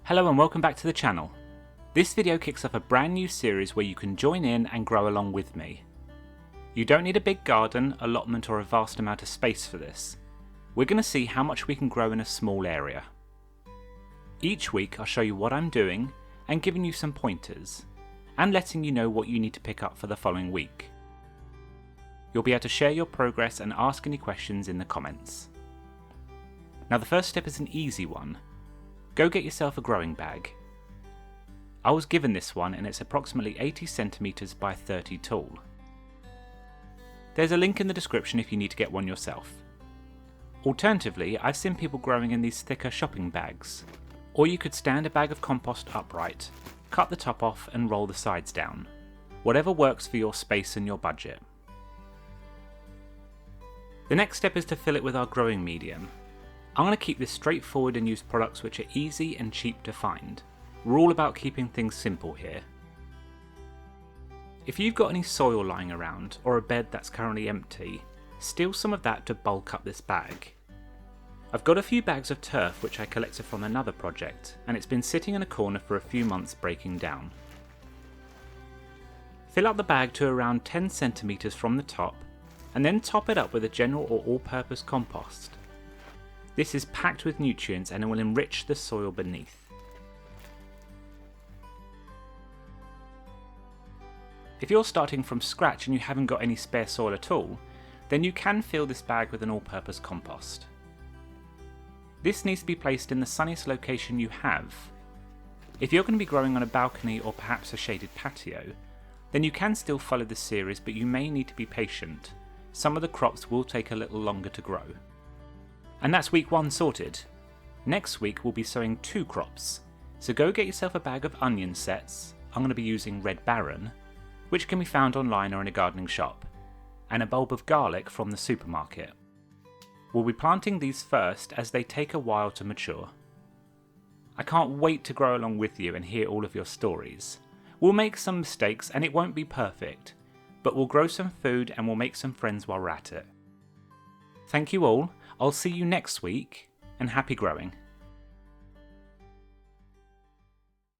Hello and welcome back to the channel. This video kicks off a brand new series where you can join in and grow along with me. You don't need a big garden, allotment or a vast amount of space for this. We're going to see how much we can grow in a small area. Each week I'll show you what I'm doing and giving you some pointers, and letting you know what you need to pick up for the following week. You'll be able to share your progress and ask any questions in the comments. Now the first step is an easy one. Go get yourself a growing bag. I was given this one and it's approximately 80 centimeters by 30 tall. There's a link in the description if you need to get one yourself. Alternatively, I've seen people growing in these thicker shopping bags. Or you could stand a bag of compost upright, cut the top off and roll the sides down. Whatever works for your space and your budget. The next step is to fill it with our growing medium. I'm going to keep this straightforward and use products which are easy and cheap to find. We're all about keeping things simple here. If you've got any soil lying around or a bed that's currently empty, steal some of that to bulk up this bag. I've got a few bags of turf which I collected from another project, and it's been sitting in a corner for a few months breaking down. Fill up the bag to around 10 centimeters from the top, and then top it up with a general or all-purpose compost. This is packed with nutrients and it will enrich the soil beneath. If you're starting from scratch and you haven't got any spare soil at all, then you can fill this bag with an all-purpose compost. This needs to be placed in the sunniest location you have. If you're going to be growing on a balcony or perhaps a shaded patio, then you can still follow this series, but you may need to be patient. Some of the crops will take a little longer to grow. And that's week 1 sorted. Next week we'll be sowing 2 crops, so go get yourself a bag of onion sets. I'm going to be using Red Baron, which can be found online or in a gardening shop, and a bulb of garlic from the supermarket. We'll be planting these first as they take a while to mature. I can't wait to grow along with you and hear all of your stories. We'll make some mistakes and it won't be perfect, but we'll grow some food and we'll make some friends while we're at it. Thank you all. I'll see you next week, and happy growing.